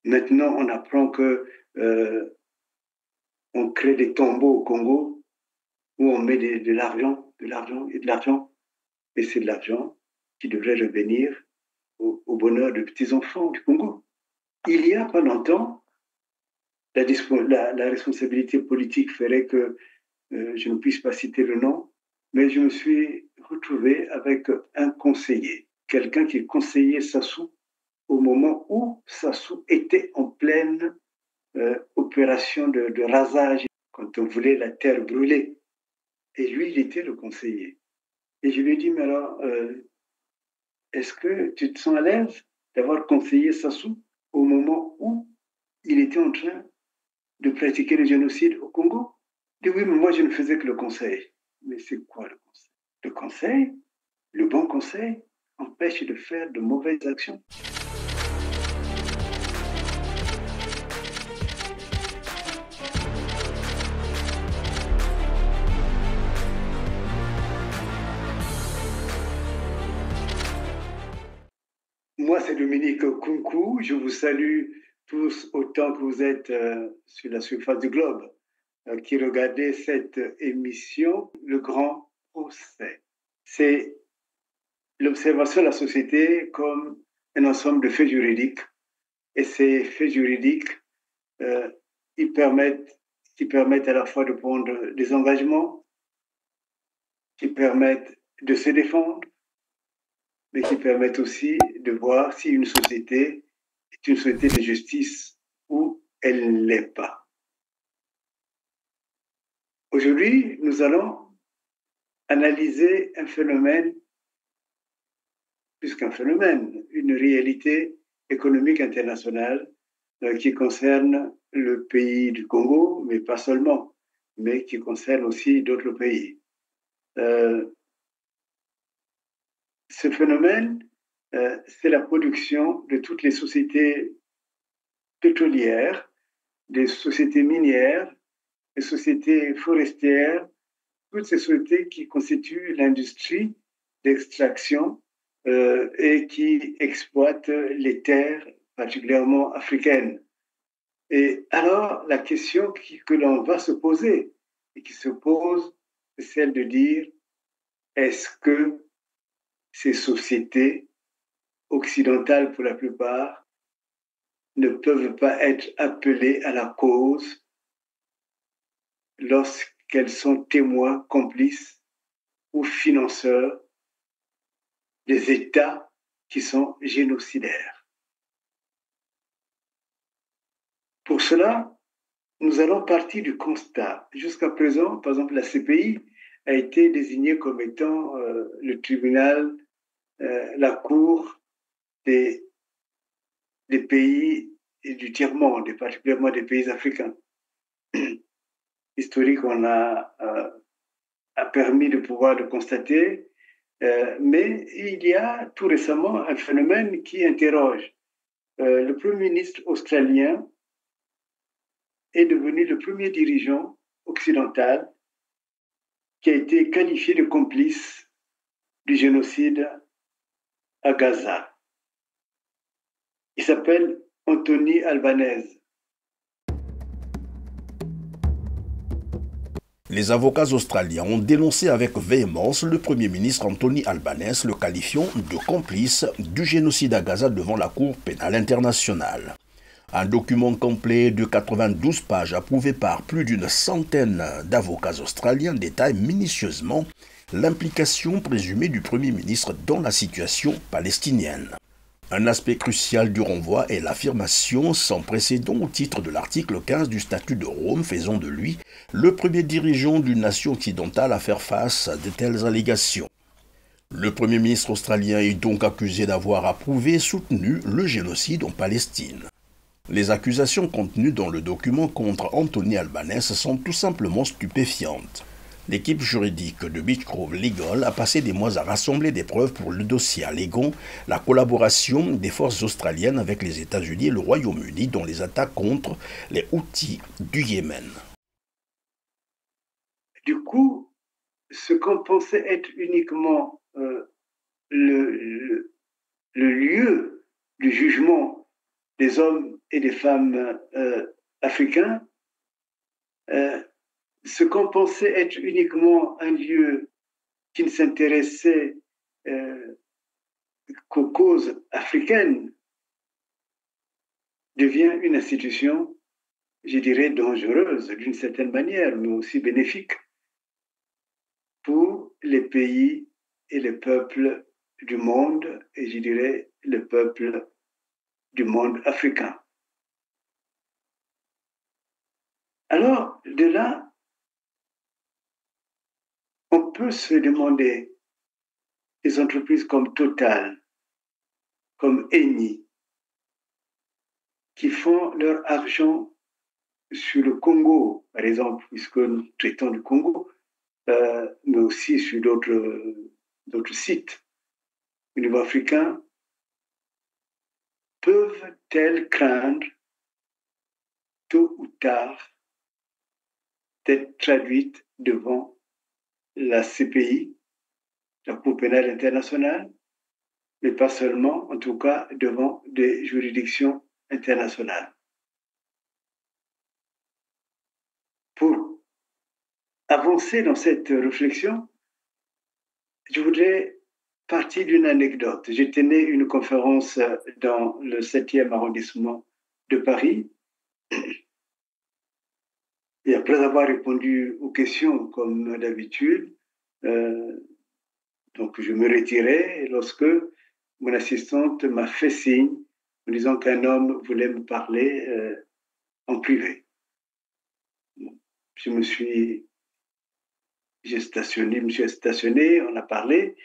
Maintenant, on apprend que on crée des tombeaux au Congo où on met de l'argent, de l'argent et de l'argent. Et c'est de l'argent qui devrait revenir au bonheur des petits-enfants du Congo. Il y a pas longtemps, la responsabilité politique ferait que je ne puisse pas citer le nom, mais je me suis retrouvé avec un conseiller, quelqu'un qui conseillait Sassou au moment où Sassou était en pleine opération de rasage, quand on voulait la terre brûler. Et lui, il était le conseiller. Et je lui ai dit, mais alors, est-ce que tu te sens à l'aise d'avoir conseillé Sassou au moment où il était en train de pratiquer le génocide au Congo? Il dit, oui, mais moi, je ne faisais que le conseil. Mais c'est quoi le conseil? Le conseil, le bon conseil, empêche de faire de mauvaises actions. Moi, c'est Dominique Kunku. Je vous salue tous autant que vous êtes sur la surface du globe qui regardez cette émission, Le Grand Procès. C'est l'observation de la société comme un ensemble de faits juridiques. Et ces faits juridiques, euh, ils permettent, qui permettent à la fois de prendre des engagements, qui permettent de se défendre, mais qui permettent aussi de voir si une société est une société de justice ou elle ne l'est pas. Aujourd'hui, nous allons analyser un phénomène, plus qu'un phénomène, une réalité économique internationale qui concerne le pays du Congo, mais pas seulement, mais qui concerne aussi d'autres pays. Ce phénomène, c'est la production de toutes les sociétés pétrolières, des sociétés minières, des sociétés forestières, toutes ces sociétés qui constituent l'industrie d'extraction et qui exploitent les terres, particulièrement africaines. Et alors, la question que l'on va se poser et qui se pose, c'est celle de dire, est-ce que ces sociétés occidentales pour la plupart ne peuvent pas être appelées à la cause lorsqu'elles sont témoins, complices ou financeurs des États qui sont génocidaires? Pour cela, nous allons partir du constat. Jusqu'à présent, par exemple, la CPI a été désignée comme étant le tribunal, la cour des, des pays et du tiers-monde, et particulièrement des pays africains. Historique, on a permis de pouvoir le constater, mais il y a tout récemment un phénomène qui interroge. Le Premier ministre australien est devenu le premier dirigeant occidental qui a été qualifié de complice du génocide à Gaza. Il s'appelle Anthony Albanese. Les avocats australiens ont dénoncé avec véhémence le Premier ministre Anthony Albanese, le qualifiant de complice du génocide à Gaza devant la Cour pénale internationale. Un document complet de 92 pages approuvé par plus d'une centaine d'avocats australiens détaille minutieusement l'implication présumée du Premier ministre dans la situation palestinienne. Un aspect crucial du renvoi est l'affirmation sans précédent au titre de l'article 15 du statut de Rome, faisant de lui le premier dirigeant d'une nation occidentale à faire face à de telles allégations. Le Premier ministre australien est donc accusé d'avoir approuvé et soutenu le génocide en Palestine. Les accusations contenues dans le document contre Anthony Albanese sont tout simplement stupéfiantes. L'équipe juridique de Beechgrove Legal a passé des mois à rassembler des preuves pour le dossier alléguant la collaboration des forces australiennes avec les États-Unis et le Royaume-Uni dans les attaques contre les Houthis du Yémen. Du coup, ce qu'on pensait être uniquement le lieu du jugement des hommes et des femmes africains, ce qu'on pensait être uniquement un lieu qui ne s'intéressait qu'aux causes africaines devient une institution, je dirais, dangereuse d'une certaine manière, mais aussi bénéfique pour les pays et les peuples du monde, et je dirais le peuple du monde africain. Alors, de là, on peut se demander, des entreprises comme Total, comme Eni, qui font leur argent sur le Congo, par exemple, puisque nous traitons du Congo, mais aussi sur d'autres sites au niveau africain, peuvent-elles craindre, tôt ou tard, d'être traduites devant la CPI, la Cour pénale internationale, mais pas seulement, en tout cas, devant des juridictions internationales. Pour avancer dans cette réflexion, je voudrais partir d'une anecdote. J'ai tenu une conférence dans le 7e arrondissement de Paris. Et après avoir répondu aux questions comme d'habitude, donc je me retirais lorsque mon assistante m'a fait signe en disant qu'un homme voulait me parler en privé. Je me suis stationné, on a parlé.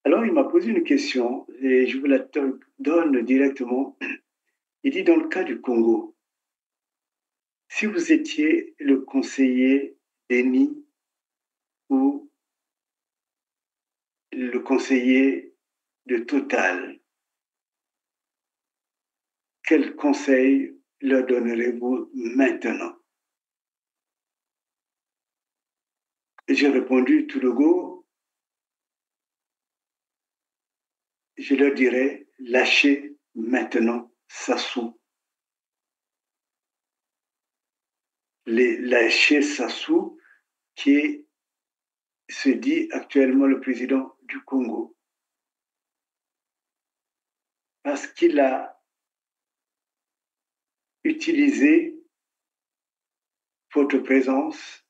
Alors il m'a posé une question et je vous la donne directement. Il dit, dans le cas du Congo, si vous étiez le conseiller d'Eni ou le conseiller de Total, quel conseil leur donnerez-vous maintenant? Et j'ai répondu tout le go, je leur dirais, lâchez maintenant Sassou. Lâchez Sassou, qui se dit actuellement le président du Congo. Parce qu'il a utilisé votre présence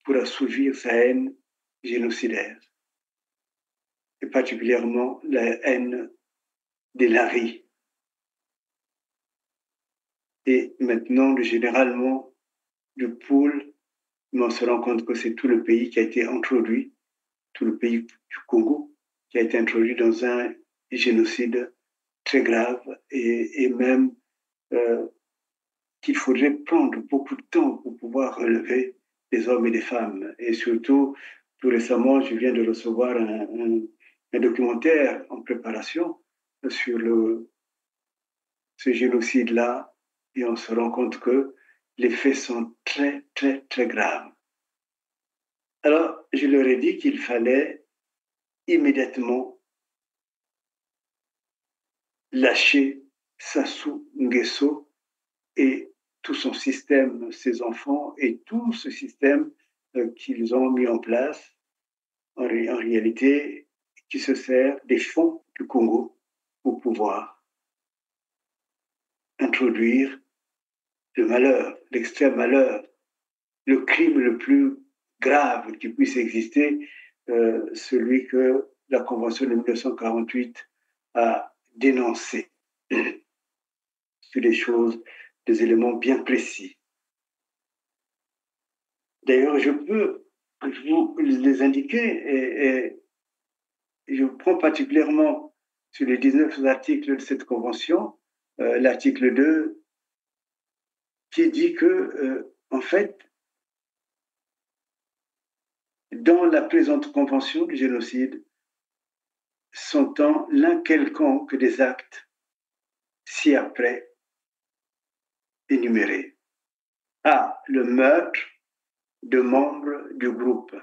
pour assouvir sa haine génocidaire, et particulièrement la haine des Laris. Et maintenant, généralement, du pool, on se rend compte que c'est tout le pays qui a été introduit, tout le pays du Congo, qui a été introduit dans un génocide très grave et même qu'il faudrait prendre beaucoup de temps pour pouvoir relever des hommes et des femmes. Et surtout, tout récemment, je viens de recevoir un documentaire en préparation sur ce génocide-là, et on se rend compte que les faits sont très, très, très graves. Alors, je leur ai dit qu'il fallait immédiatement lâcher Sassou Nguesso et tout son système, ses enfants et tout ce système qu'ils ont mis en place, en réalité, qui se sert des fonds du Congo pour pouvoir introduire le malheur, l'extrême malheur, le crime le plus grave qui puisse exister, celui que la Convention de 1948 a dénoncé sur des choses, des éléments bien précis. D'ailleurs, je peux vous les indiquer et je prends particulièrement sur les 19 articles de cette convention, l'article 2 qui dit que, en fait, dans la présente convention du génocide, s'entend l'un quelconque des actes ci-après énumérés. A. Le meurtre de membres du groupe,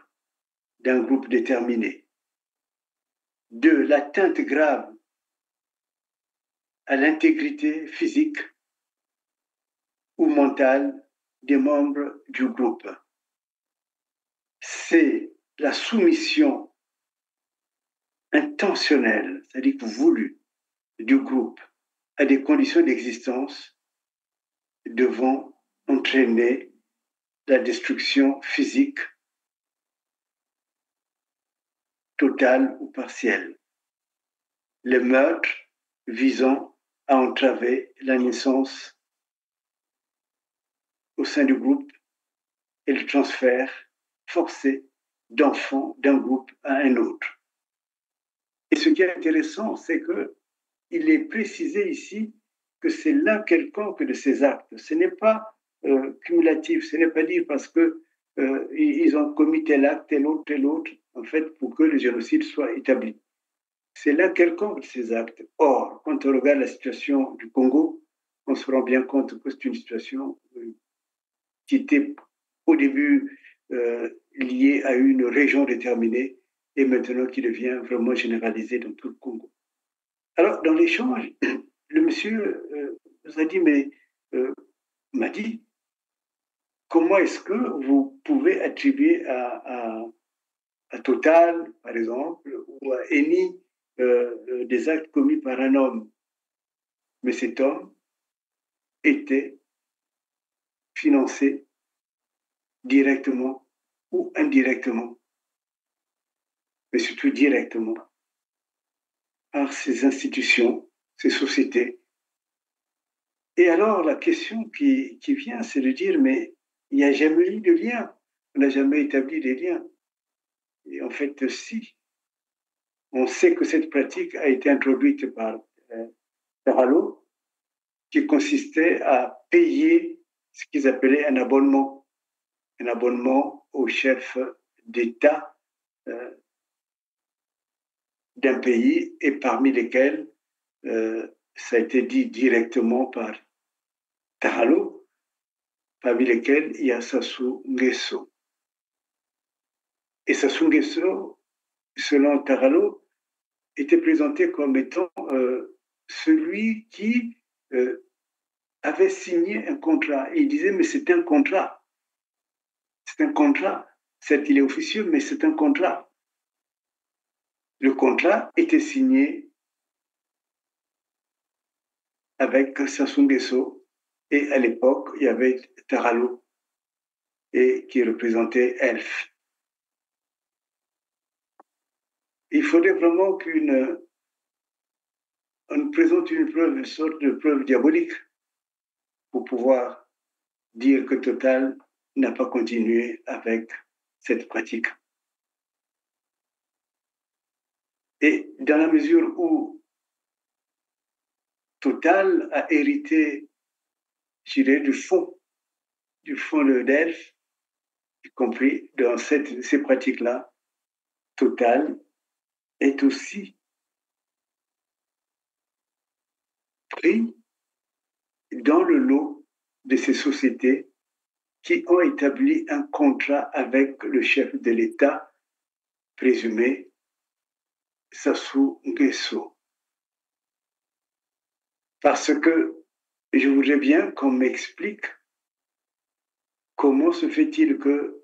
d'un groupe déterminé. 2. L'atteinte grave à l'intégrité physique ou mentale des membres du groupe. C'est la soumission intentionnelle, c'est-à-dire voulue, du groupe à des conditions d'existence devant entraîner la destruction physique totale ou partielle. Les meurtres visant à entraver la naissance au sein du groupe et le transfert forcé d'enfants d'un groupe à un autre. Et ce qui est intéressant, c'est qu'il est précisé ici que c'est l'un quelconque de ces actes. Ce n'est pas cumulatif, ce n'est pas dire parce que ils ont commis tel acte, tel autre, en fait, pour que le génocide soit établi. C'est l'un quelconque de ces actes. Or, quand on regarde la situation du Congo, on se rend bien compte que c'est une situation qui était au début liée à une région déterminée et maintenant qui devient vraiment généralisée dans tout le Congo. Alors, dans l'échange, le monsieur nous a dit, mais m'a dit, comment est-ce que vous pouvez attribuer à Total, par exemple, ou à Eni des actes commis par un homme? Mais cet homme était financé directement ou indirectement, mais surtout directement, par ces institutions, ces sociétés. Et alors, la question qui vient, c'est de dire, mais il n'y a jamais eu de lien, on n'a jamais établi des liens. Et en fait, si, on sait que cette pratique a été introduite par Taralo, qui consistait à payer ce qu'ils appelaient un abonnement au chef d'État d'un pays, et parmi lesquels, ça a été dit directement par Taralo, parmi lesquels il y a Sassou Nguesso. Et Sassou Nguesso, selon Taralo, était présenté comme étant celui qui avait signé un contrat. Et il disait, mais c'est un contrat. C'est un contrat. Certes, il est officieux, mais c'est un contrat. Le contrat était signé avec Sassou Nguesso et à l'époque, il y avait Taralo et qui représentait ELF. Il faudrait vraiment qu'on présente une preuve, une sorte de preuve diabolique pour pouvoir dire que Total n'a pas continué avec cette pratique. Et dans la mesure où Total a hérité, je dirais, du fond de DELF, y compris dans ces pratiques-là, Total est aussi pris dans le lot de ces sociétés qui ont établi un contrat avec le chef de l'État présumé, Sassou Nguesso. Parce que je voudrais bien qu'on m'explique comment se fait-il que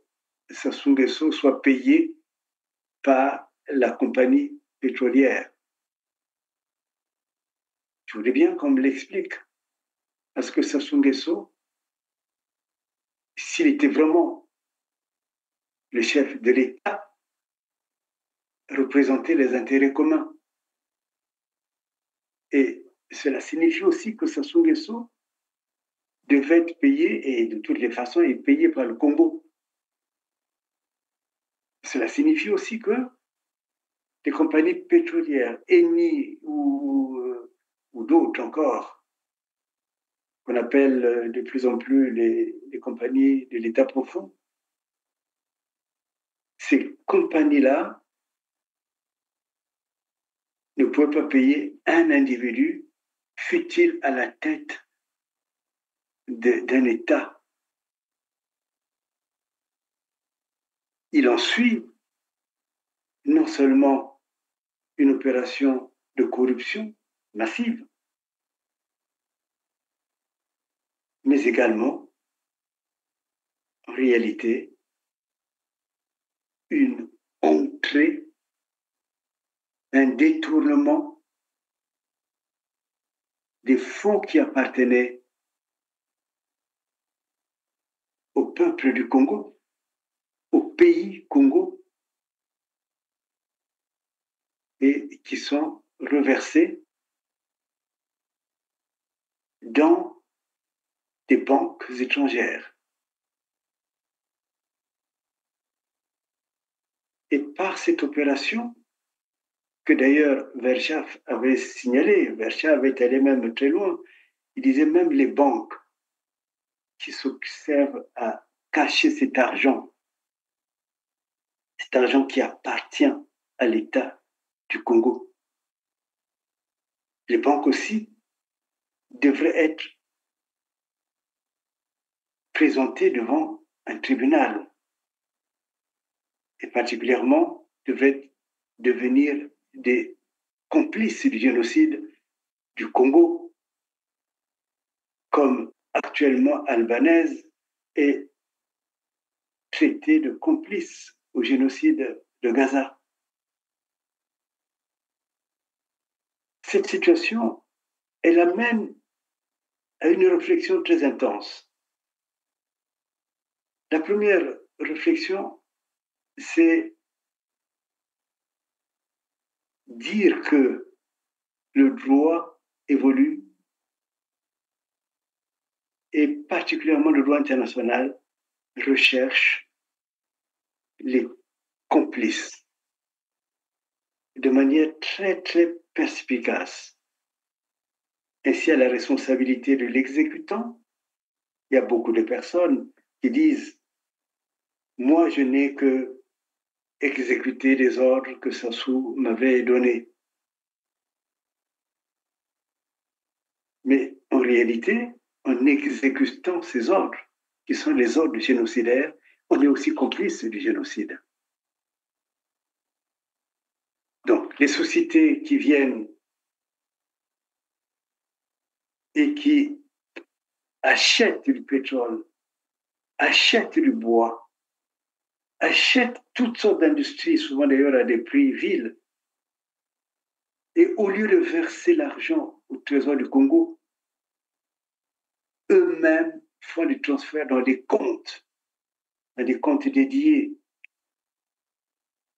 Sassou Nguesso soit payé par la compagnie pétrolière. Je voudrais bien qu'on me l'explique. Parce que Sassou Nguesso, s'il était vraiment le chef de l'État, représentait les intérêts communs. Et cela signifie aussi que Sassou Nguesso devait être payé, et de toutes les façons, est payé par le Congo. Cela signifie aussi que les compagnies pétrolières, Eni ou d'autres encore, qu'on appelle de plus en plus les compagnies de l'État profond, ces compagnies-là ne pouvaient pas payer un individu, fût-il à la tête d'un État. Il en suit non seulement une opération de corruption massive, mais également, en réalité, une entrée, un détournement des fonds qui appartenaient au peuple du Congo, au pays Congo, et qui sont reversés dans des banques étrangères. Et par cette opération, que d'ailleurs Verschaff avait signalé, Verschaff avait allé même très loin, il disait même les banques qui servent à cacher cet argent qui appartient à l'État du Congo. Les banques aussi devraient être présentées devant un tribunal et particulièrement devraient devenir des complices du génocide du Congo, comme actuellement Albanaise est traité de complice au génocide de Gaza. Cette situation, elle amène à une réflexion très intense. La première réflexion, c'est dire que le droit évolue et particulièrement le droit international recherche les complices de manière très, très perspicace. Ainsi, à la responsabilité de l'exécutant, il y a beaucoup de personnes qui disent « Moi, je n'ai que exécuté les ordres que Sassou m'avait donnés. » Mais en réalité, en exécutant ces ordres, qui sont les ordres génocidaires, on est aussi complice du génocide. Donc, les sociétés qui viennent et qui achètent du pétrole, achètent du bois, achètent toutes sortes d'industries, souvent d'ailleurs à des prix vils, et au lieu de verser l'argent au Trésor du Congo, eux-mêmes font des transferts dans des comptes dédiés,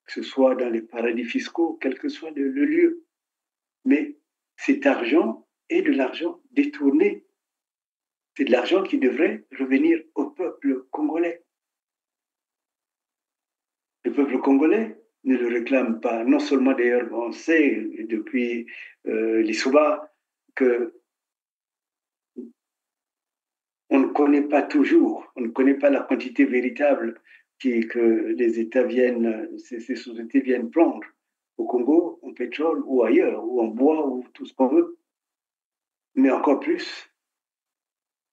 que ce soit dans les paradis fiscaux, quel que soit le lieu. Mais cet argent est de l'argent détourné. C'est de l'argent qui devrait revenir au peuple congolais. Le peuple congolais ne le réclame pas. Non seulement d'ailleurs, on sait depuis l'Issouba que on ne connaît pas toujours, on ne connaît pas la quantité véritable que les États viennent, ces sociétés viennent prendre au Congo, en pétrole ou ailleurs, ou en bois, ou tout ce qu'on veut. Mais encore plus,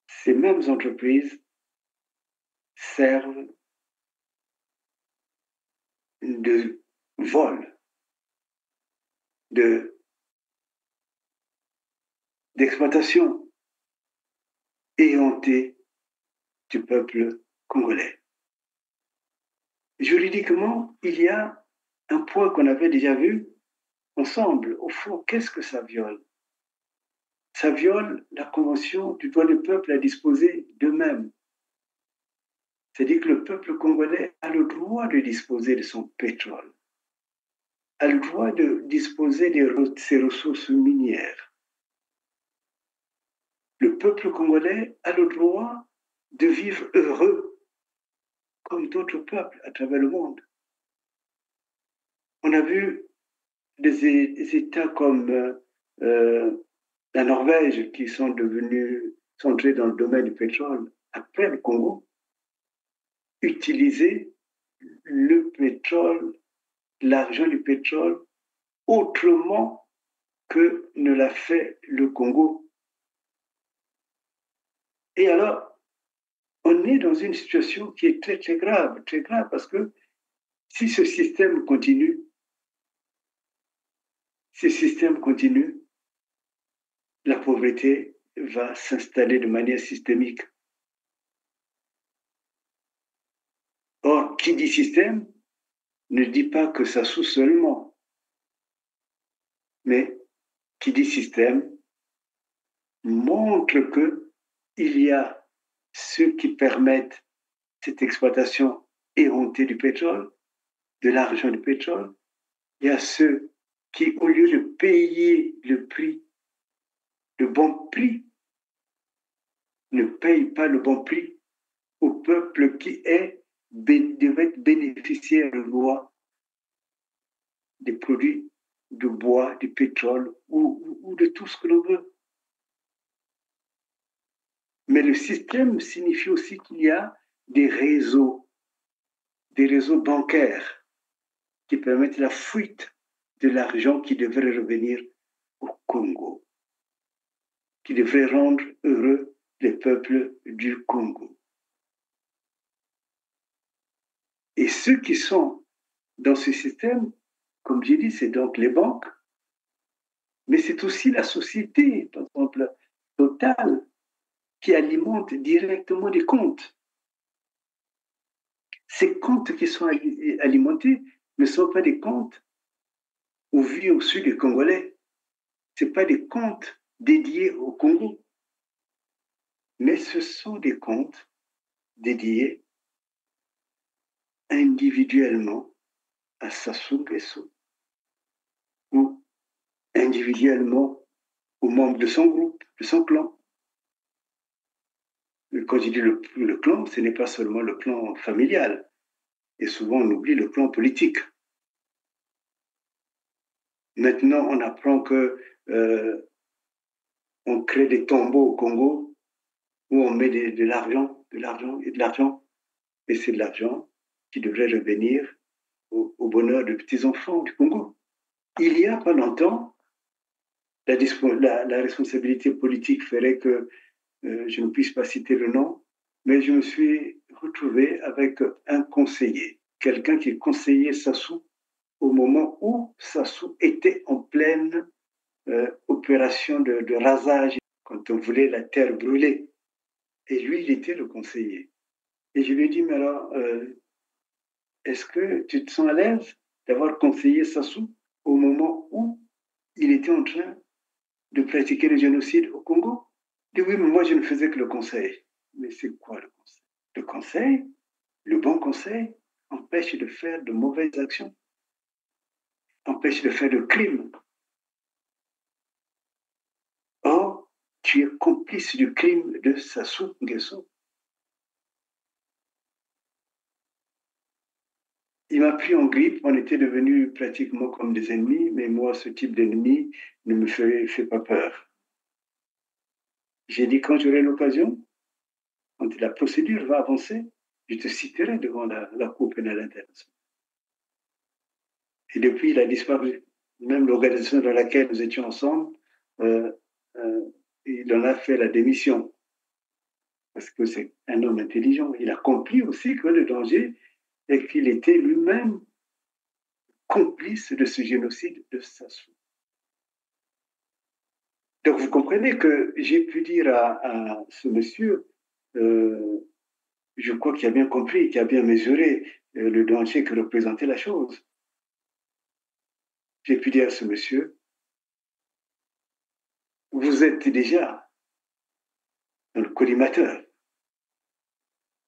ces mêmes entreprises servent de vol, d'exploitation éhontée du peuple congolais. Juridiquement, il y a un point qu'on avait déjà vu ensemble. Au fond, qu'est-ce que ça viole? Ça viole la convention du droit du peuple à disposer d'eux-mêmes. C'est-à-dire que le peuple congolais a le droit de disposer de son pétrole, a le droit de disposer de ses ressources minières. Le peuple congolais a le droit de vivre heureux comme d'autres peuples à travers le monde. On a vu des États comme la Norvège qui sont entrés dans le domaine du pétrole après le Congo, utiliser le pétrole, l'argent du pétrole, autrement que ne l'a fait le Congo. Et alors, on est dans une situation qui est très, très grave parce que si ce système continue, la pauvreté va s'installer de manière systémique qui dit système ne dit pas que Sassou seulement, mais qui dit système montre qu'il y a ceux qui permettent cette exploitation éhontée du pétrole, de l'argent du pétrole. Il y a ceux qui, au lieu de payer le prix, le bon prix, ne payent pas le bon prix au peuple qui devait être bénéficiaire de loi des produits de bois, du pétrole ou de tout ce que l'on veut. Mais le système signifie aussi qu'il y a des réseaux bancaires qui permettent la fuite de l'argent qui devrait revenir au Congo, qui devrait rendre heureux les peuples du Congo. Et ceux qui sont dans ce système, comme j'ai dit, c'est donc les banques, mais c'est aussi la société, par exemple, Total, qui alimente directement des comptes. Ces comptes qui sont alimentés ne sont pas des comptes au vu et au su des Congolais. Ce ne sont pas des comptes dédiés au Congo, mais ce sont des comptes dédiés individuellement à Sassou Nguesso ou individuellement aux membres de son groupe, de son clan. Quand je dis le clan, ce n'est pas seulement le clan familial. Et souvent, on oublie le clan politique. Maintenant, on apprend que on crée des tombeaux au Congo où on met de l'argent, de l'argent et de l'argent. Et c'est de l'argent qui devrait revenir au bonheur des petits-enfants du Congo. Il y a pas longtemps, la responsabilité politique ferait que je ne puisse pas citer le nom, mais je me suis retrouvé avec un conseiller, quelqu'un qui conseillait Sassou au moment où Sassou était en pleine opération de rasage, quand on voulait la terre brûler. Et lui, il était le conseiller. Et je lui ai dit, mais alors, est-ce que tu te sens à l'aise d'avoir conseillé Sassou au moment où il était en train de pratiquer le génocide au Congo? Il dit, oui, mais moi, je ne faisais que le conseil. Mais c'est quoi le conseil? Le conseil, le bon conseil, empêche de faire de mauvaises actions, empêche de faire de crimes. Or, tu es complice du crime de Sassou Nguesso. Il m'a pris en grippe, on était devenus pratiquement comme des ennemis, mais moi, ce type d'ennemi ne me fait pas peur. J'ai dit, quand j'aurai l'occasion, quand la procédure va avancer, je te citerai devant la Cour pénale internationale. Et depuis, il a disparu. Même l'organisation dans laquelle nous étions ensemble, il en a fait la démission. Parce que c'est un homme intelligent. Il a compris aussi que le danger est qu'il était lui-même complice de ce génocide de Sassou. Donc vous comprenez que j'ai pu dire à ce monsieur, je crois qu'il a bien compris, qu'il a bien mesuré le danger que représentait la chose. J'ai pu dire à ce monsieur, vous êtes déjà dans le collimateur.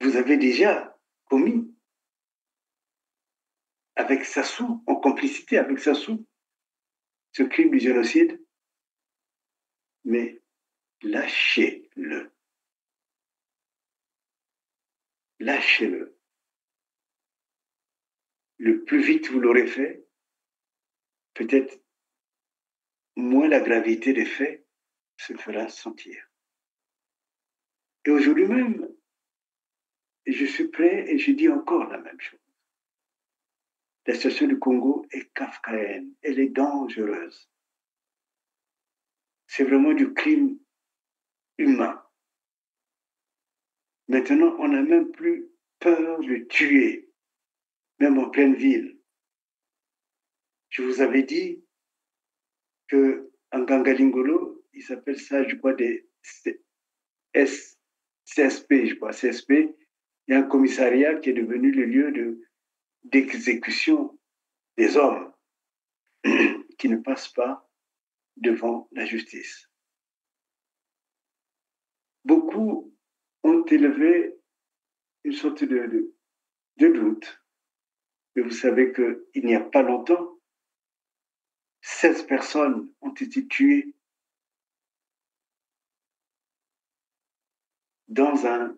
Vous avez déjà commis avec Sassou, en complicité avec Sassou, ce crime du génocide, mais lâchez-le. Lâchez-le. Le plus vite vous l'aurez fait, peut-être moins la gravité des faits se fera sentir. Et aujourd'hui même, je suis prêt et je dis encore la même chose. La situation du Congo est kafkaïenne, elle est dangereuse. C'est vraiment du crime humain. Maintenant, on n'a même plus peur de tuer, même en pleine ville. Je vous avais dit qu'en Gangalingolo, il s'appelle ça, je crois, des CSP, je crois, CSP, Il y a un commissariat qui est devenu le lieu d'exécution des hommes qui ne passent pas devant la justice. Beaucoup ont élevé une sorte de doute. Mais vous savez qu'il n'y a pas longtemps, 16 personnes ont été tuées dans un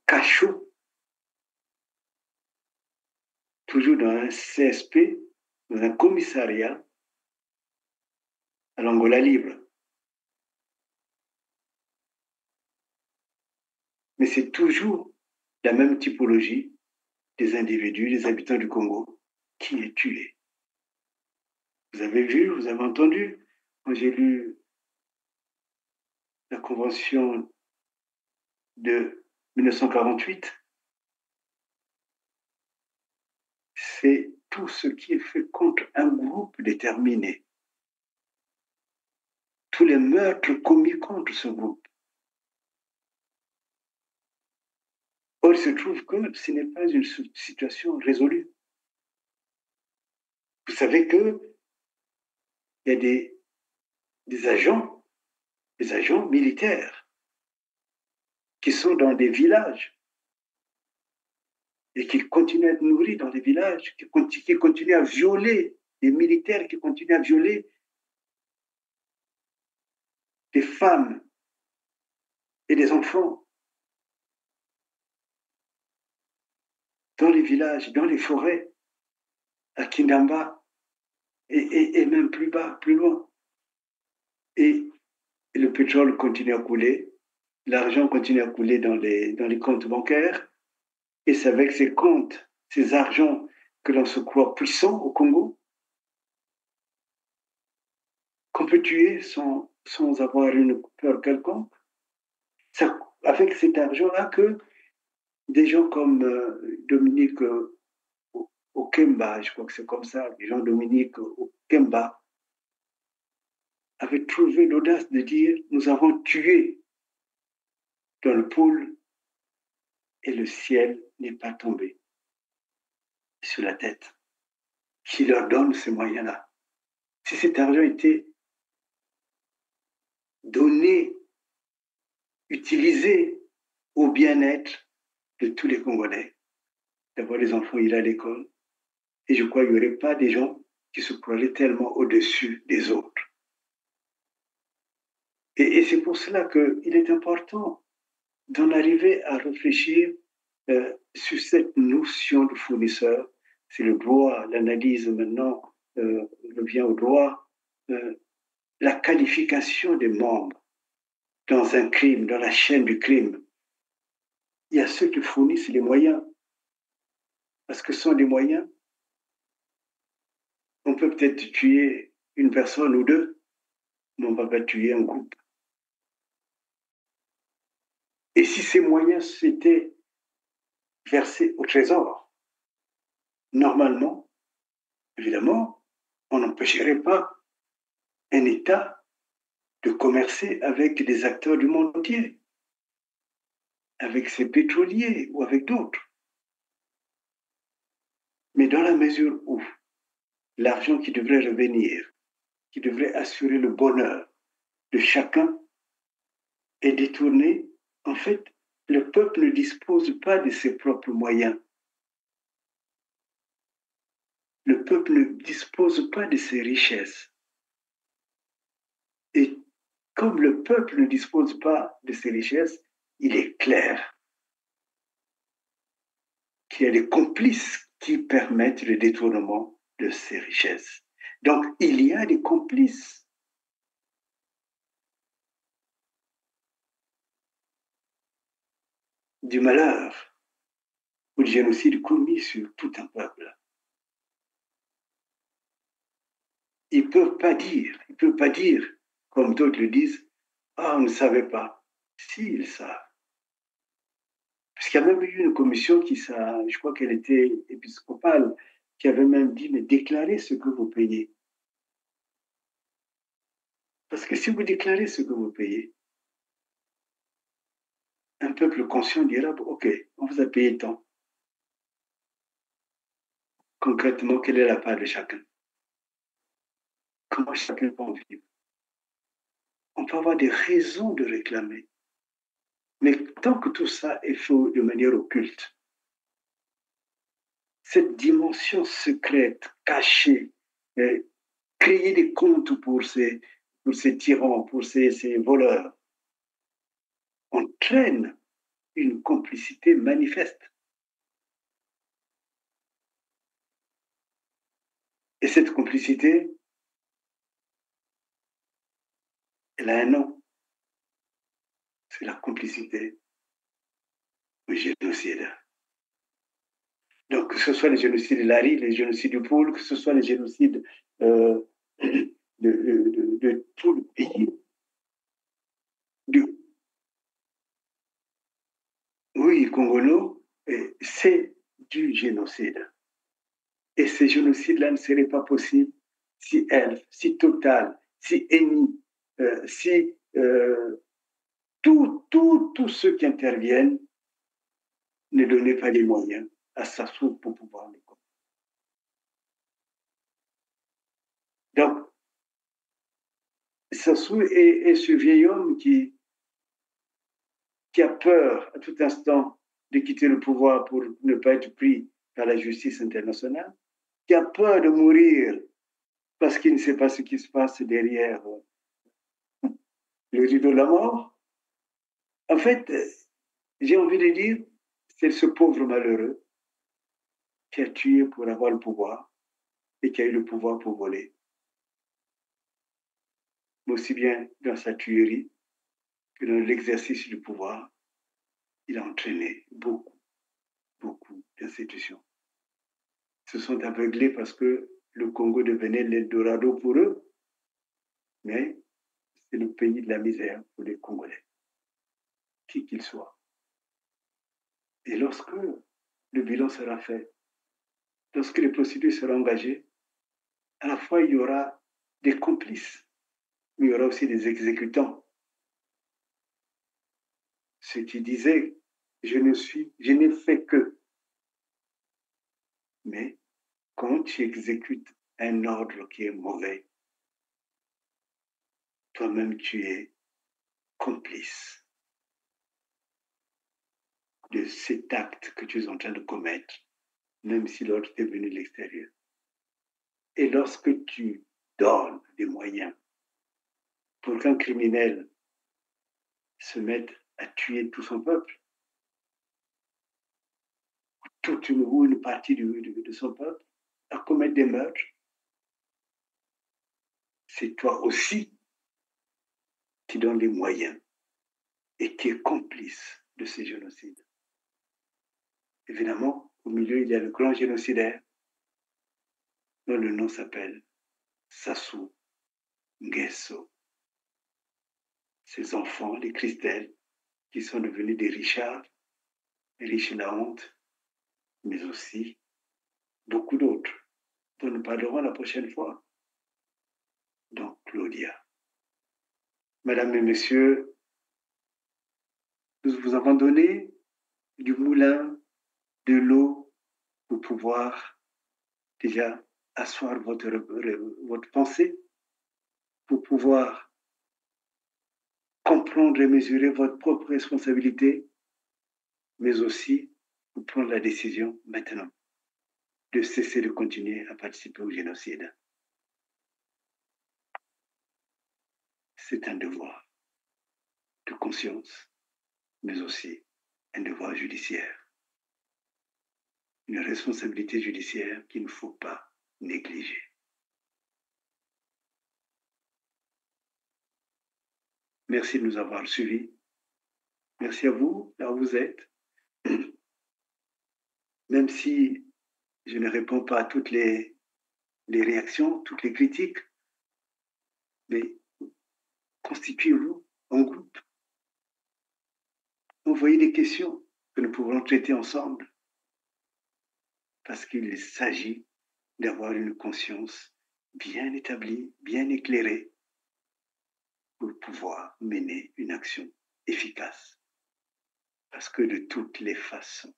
cachot, toujours dans un CSP, dans un commissariat à l'Angola libre. Mais c'est toujours la même typologie des individus, des habitants du Congo, qui est tué. Vous avez vu, vous avez entendu, quand j'ai lu la Convention de 1948, c'est tout ce qui est fait contre un groupe déterminé. Tous les meurtres commis contre ce groupe. Or, il se trouve que ce n'est pas une situation résolue. Vous savez qu'il y a des agents militaires qui sont dans des villages et qui continuent à être nourris dans des villages, qui continuent à violer, des militaires qui continuent à violer des femmes et des enfants dans les villages, dans les forêts, à Kindamba et même plus bas, plus loin. Et le pétrole continue à couler, l'argent continue à couler dans les comptes bancaires, et c'est avec ces comptes, ces argents, que l'on se croit puissant au Congo, qu'on peut tuer sans avoir une peur quelconque. C'est avec cet argent-là que des gens comme Dominique Okemba, je crois que c'est comme ça, Jean-Dominique Okemba, avaient trouvé l'audace de dire « Nous avons tué dans le pôle et le ciel n'est pas tombé sur la tête. » Qui leur donne ces moyens-là? Si cet argent était donné, utilisé au bien-être de tous les Congolais, d'avoir les enfants ir à l'école, et je crois qu'il n'y aurait pas des gens qui se croiraient tellement au-dessus des autres. Et c'est pour cela qu'il est important d'en arriver à réfléchir sur cette notion de fournisseur. C'est le droit, l'analyse maintenant revient au droit, la qualification des membres dans un crime, dans la chaîne du crime. Il y a ceux qui fournissent les moyens. Parce que sans les moyens, on peut peut-être tuer une personne ou deux, mais on ne va pas tuer un groupe. Et si ces moyens s'étaient versés au trésor, normalement, évidemment, on n'empêcherait pas un État de commercer avec des acteurs du monde entier, avec ses pétroliers ou avec d'autres. Mais dans la mesure où l'argent qui devrait revenir, qui devrait assurer le bonheur de chacun, est détourné, en fait, le peuple ne dispose pas de ses propres moyens. Le peuple ne dispose pas de ses richesses. Et comme le peuple ne dispose pas de ses richesses, il est clair qu'il y a des complices qui permettent le détournement de ces richesses. Donc, il y a des complices. Du malheur ou du génocide commis sur tout un peuple. Ils ne peuvent pas dire, comme d'autres le disent, ah, on ne savait pas. Si, ils savent. Parce qu'il y a même eu une commission je crois qu'elle était épiscopale, qui avait même dit, mais déclarez ce que vous payez. Parce que si vous déclarez ce que vous payez, un un peuple conscient dira, OK, on vous a payé tant. Concrètement, quelle est la part de chacun? Comment chacun peut en vivre? On peut avoir des raisons de réclamer. Mais tant que tout ça est fait de manière occulte, cette dimension secrète, cachée, créer des comptes pour ces tyrans, pour ces voleurs, entraîne une complicité manifeste. Et cette complicité, elle a un nom. C'est la complicité au génocide. Donc, que ce soit les génocides de Lari, les génocides du Pôle, que ce soit les génocides de tout le pays, oui, Congolo, c'est du génocide. Et ces génocides-là ne seraient pas possibles si Elf, si Total, si Eni, si tous ceux qui interviennent ne donnaient pas les moyens à Sassou pour pouvoir les combattre. Donc, Sassou est ce vieil homme qui a peur à tout instant de quitter le pouvoir pour ne pas être pris par la justice internationale, qui a peur de mourir parce qu'il ne sait pas ce qui se passe derrière le rideau de la mort. En fait, j'ai envie de dire, c'est ce pauvre malheureux qui a tué pour avoir le pouvoir et qui a eu le pouvoir pour voler. Mais aussi bien dans sa tuerie que dans l'exercice du pouvoir, il a entraîné beaucoup d'institutions. Ils se sont aveuglés parce que le Congo devenait l'Eldorado pour eux, mais c'est le pays de la misère pour les Congolais, qui qu'ils soient. Et lorsque le bilan sera fait, lorsque les procédures seront engagées, à la fois il y aura des complices, mais il y aura aussi des exécutants. Ceux qui disaient, je n'ai fait que. Mais quand tu exécutes un ordre qui est mauvais, toi-même tu es complice de cet acte que tu es en train de commettre, même si l'ordre est venu de l'extérieur. Et lorsque tu donnes des moyens pour qu'un criminel se mette à tuer tout son peuple, toute une partie de son peuple, à commettre des meurtres, c'est toi aussi qui donne les moyens et qui est complice de ces génocides. Évidemment, au milieu, il y a le grand génocidaire dont le nom s'appelle Sassou Nguesso. Ces enfants, les Christelles, qui sont devenus des Richards, des riches de la honte, mais aussi beaucoup d'autres, dont nous parlerons la prochaine fois. Donc, Claudia. Mesdames et messieurs, nous vous avons donné du moulin, de l'eau, pour pouvoir déjà asseoir votre pensée, pour pouvoir comprendre et mesurer votre propre responsabilité, mais aussi pour prendre la décision maintenant de cesser de continuer à participer au génocide. C'est un devoir de conscience, mais aussi un devoir judiciaire. Une responsabilité judiciaire qu'il ne faut pas négliger. Merci de nous avoir suivis. Merci à vous, là où vous êtes. Même si je ne réponds pas à toutes les réactions, toutes les critiques, mais constituez-vous en groupe. Envoyez des questions que nous pourrons traiter ensemble. Parce qu'il s'agit d'avoir une conscience bien établie, bien éclairée, pour pouvoir mener une action efficace Parce que de toutes les façons,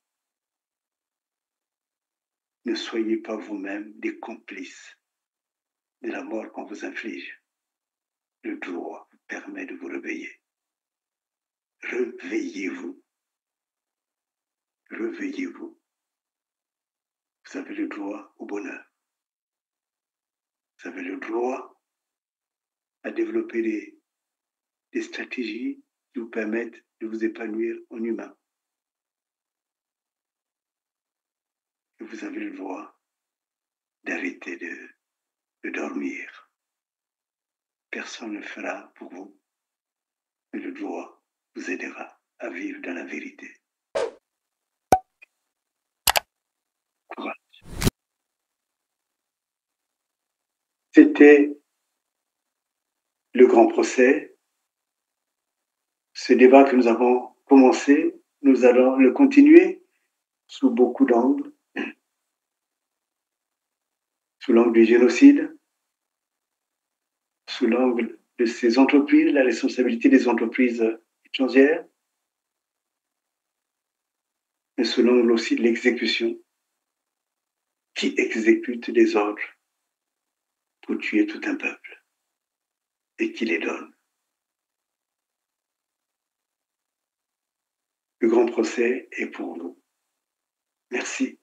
ne soyez pas vous-même des complices de la mort qu'on vous inflige. Le droit vous permet de vous réveiller. Réveillez-vous. Réveillez-vous. Vous avez le droit au bonheur. Vous avez le droit à développer des stratégies qui vous permettent de vous épanouir en humain. Et vous avez le droit d'arrêter de dormir. Personne ne le fera pour vous, mais le droit vous aidera à vivre dans la vérité. Courage. C'était le grand procès. Ce débat que nous avons commencé, nous allons le continuer sous beaucoup d'angles. Sous l'angle du génocide, sous l'angle de ces entreprises, la responsabilité des entreprises étrangères, mais sous l'angle aussi de l'exécution. Qui exécute des ordres pour tuer tout un peuple et qui les donne? Le grand procès est pour nous. Merci.